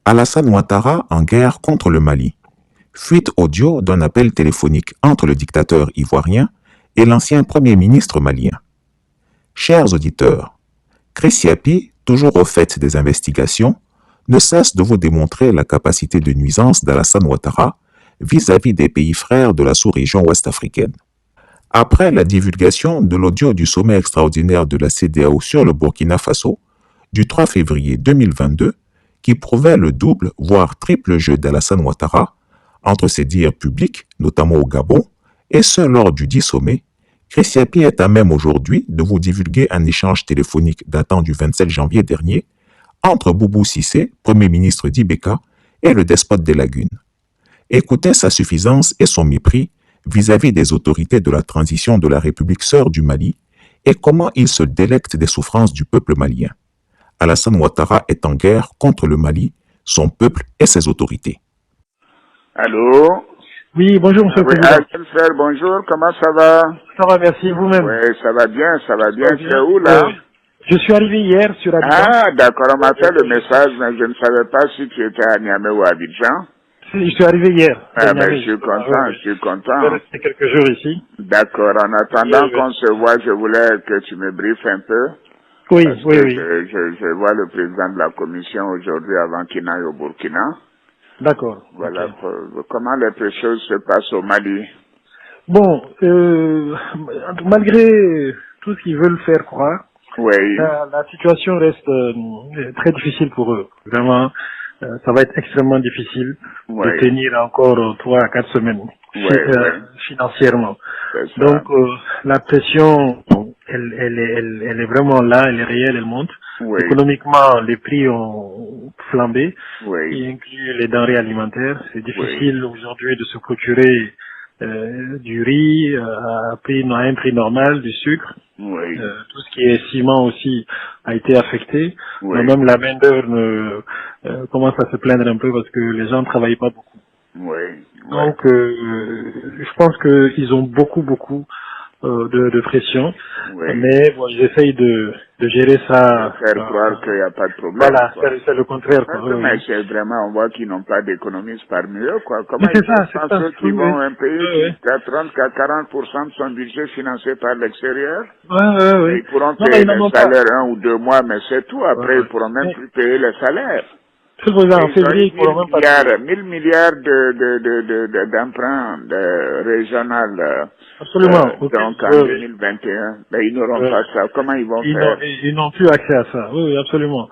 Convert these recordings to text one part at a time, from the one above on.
Alassane Ouattara en guerre contre le Mali. Fuite audio d'un appel téléphonique entre le dictateur ivoirien et l'ancien Premier ministre malien. Chers auditeurs, Chris Yapi, toujours au fait des investigations, ne cesse de vous démontrer la capacité de nuisance d'Alassane Ouattara vis-à-vis des pays frères de la sous-région ouest-africaine. Après la divulgation de l'audio du sommet extraordinaire de la CEDEAO sur le Burkina Faso du 3 février 2022, qui prouvait le double, voire triple jeu d'Alassane Ouattara entre ses dires publics, notamment au Gabon, et ce lors du dit sommet, Chris Yapi est à même aujourd'hui de vous divulguer un échange téléphonique datant du 27 janvier dernier entre Boubou Cissé, Premier ministre d'Ibeka, et le despote des lagunes. Écoutez sa suffisance et son mépris vis-à-vis des autorités de la transition de la République sœur du Mali et comment il se délecte des souffrances du peuple malien. Alassane Ouattara est en guerre contre le Mali, son peuple et ses autorités. Allô? Oui, bonjour Monsieur le Oui, Président. frère, bonjour, comment ça va? Ça va, merci, vous-même. Oui, ça va bien, ça va bien. Tu es où là? Je suis arrivé hier sur Abidjan. Ah, d'accord, on m'a fait le message, mais je ne savais pas si tu étais à Niamey ou à Abidjan. Je suis arrivé hier. Ah, ben, je suis content, je suis Je content. vais rester quelques jours ici. D'accord, en attendant qu'on se voit, je voulais que tu me briefes un peu. Oui, Parce oui, que oui. Je vois le président de la commission aujourd'hui avant qu'il n'aille au Burkina. D'accord. Voilà, Ok. comment les choses se passent au Mali? Bon, malgré tout ce qu'ils veulent faire croire, Oui, la situation reste très difficile pour eux. Vraiment, ça va être extrêmement difficile de oui, tenir encore 3 à 4 semaines oui, oui, financièrement. c'est ça. Donc la pression, elle est vraiment là, elle est réelle, elle monte. Oui, Économiquement, les prix ont flambé, oui, y inclut les denrées alimentaires. C'est oui, difficile aujourd'hui de se procurer du riz à un prix normal, du sucre. oui, Tout ce qui est ciment aussi a été affecté. oui, Même la main d'œuvre commence à se plaindre un peu parce que les gens ne travaillent pas beaucoup. oui, oui, Donc, je pense qu'ils ont beaucoup de pression, oui. mais bon, ils essayent de gérer ça. Faire croire qu'il n'y a pas de problème, Voilà, quoi. c'est le contraire. Quoi. Mais c'est vraiment, on voit qu'ils n'ont pas d'économistes parmi eux, quoi. Comment Mais ils c'est font ça. ceux qui Oui, vont un pays oui. qui a 30 à 40% de son budget financé par l'extérieur? Oui. Ils pourront Non, mais payer ils n'en les ont pas. salaires 1 ou 2 mois, mais c'est tout. Après, ils pourront même Mais, plus payer les salaires. c'est pour ça, en Ils ont février, eu ils pourront même pas payer. 1000 milliards d'emprunts régional, Absolument. Ok. donc en Oui. 2021. Mais ils n'auront Oui. pas ça. Comment ils vont faire? Ils n'ont plus accès à ça. Oui, absolument.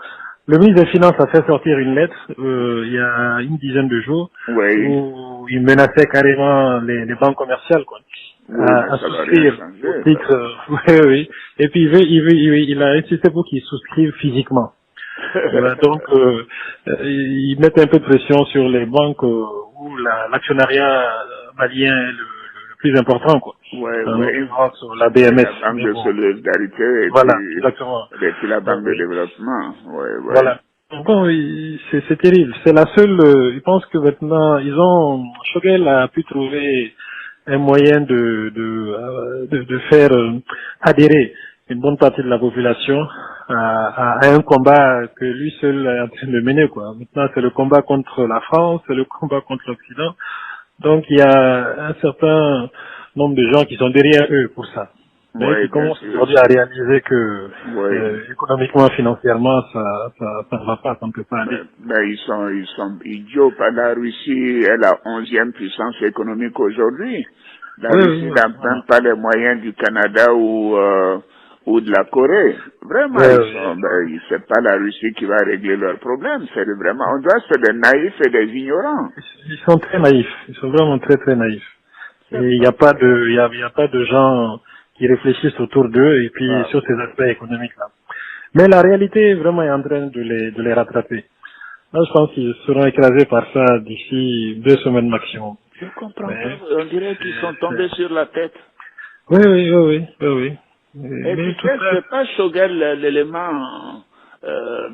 Le ministre des Finances a fait sortir une lettre il y a une dizaine de jours Oui, où il menaçait carrément les banques commerciales quoi, oui, mais à ça va rien souscrire au changer. titre. Oui. Et puis il a insisté pour qu'ils souscrivent physiquement. Voilà, donc ils mettent un peu de pression sur les banques où l'actionnariat malien est le plus important quoi. Oui, En oui. l'occurrence la BMS. La Banque Mais de bon, solidarité voilà, exactement. et puis la Banque de Oui. développement. Oui, oui. Voilà. Bon, c'est terrible. C'est la seule. Je pense que maintenant, Choguel a pu trouver un moyen de faire adhérer une bonne partie de la population à un combat que lui seul est en train de mener, quoi. Maintenant, c'est le combat contre la France, c'est le combat contre l'Occident. Donc, il y a un certain nombre de gens qui sont derrière eux pour ça. Mais Oui, qui bien commencent sûr. aujourd'hui à réaliser que Oui. économiquement, financièrement, ça ne va pas, ça ne peut pas aller. Mais ils sont idiots. La Russie est la 11e puissance économique aujourd'hui. La Russie n'a même Voilà. pas les moyens du Canada ou de la Corée. Vraiment, c'est pas la Russie qui va régler leurs problèmes. C'est vraiment, on doit être des naïfs et des ignorants. Ils sont très naïfs. Ils sont vraiment très, très naïfs. Et il n'y a pas il y a pas de gens qui réfléchissent autour d'eux et puis sur ces aspects économiques-là. Mais la réalité, vraiment, est en train de les rattraper. Là, je pense qu'ils seront écrasés par ça d'ici 2 semaines maximum. Je comprends pas. On dirait qu'ils sont tombés sur la tête. Oui. Et Mais tu tout sais, ça, c'est pas Choguel l'élément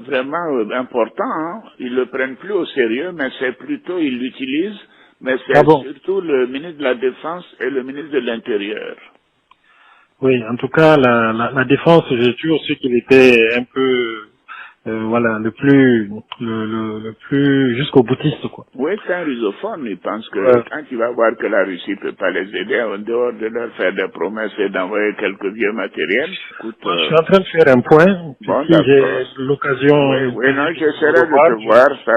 vraiment important. Hein. Ils le prennent plus au sérieux, mais c'est plutôt, ils l'utilisent, mais c'est surtout le ministre de la Défense et le ministre de l'Intérieur. Oui, en tout cas, la défense, j'ai toujours su qu'il était un peu voilà, le plus jusqu'au boutiste, quoi. Oui, c'est un rusophone. Il pense que Ouais. quand il va voir que la Russie peut pas les aider, en dehors de leur faire des promesses et d'envoyer quelques vieux matériels, écoute, Moi, je suis en train de faire un point. Puis bon, si d'accord. j'ai l'occasion, Oui, non, j'essaierai de te voir ça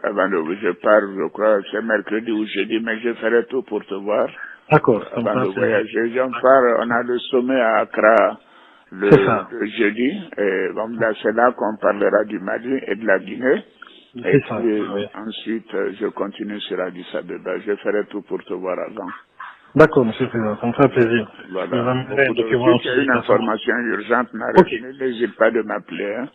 avant de, je pars, je crois, c'est mercredi ou jeudi, mais je ferai tout pour te voir D'accord, ça me avant de fera plaisir. voyager. J'en pars, on a le sommet à Accra C'est ça. le jeudi, et bon, là, c'est là qu'on parlera du Mali et de la Guinée. Et C'est ça, puis, oui. ensuite, je continue sur Addis Abeba. Je ferai tout pour te voir avant. D'accord, monsieur le président, ça me fera plaisir. Je vous Voilà. enverrai un Si document tu as aussi une à ce moment. information urgente, Ok, n'hésite pas de m'appeler. Hein.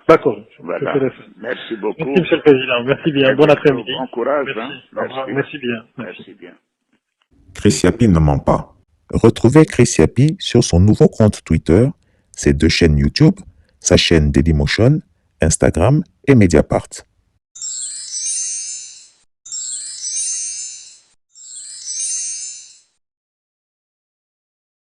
d'accord, je Voilà. ferai ça. Merci Merci, beaucoup. monsieur le président. Merci bien. Très Bon bientôt. après-midi. Bon courage. Merci. Hein. Au revoir. Merci. Merci bien. Merci. Merci bien. Chris Yapi ne ment pas. Retrouvez Chris Yapi sur son nouveau compte Twitter, ses 2 chaînes YouTube, sa chaîne Dailymotion, Instagram et Mediapart.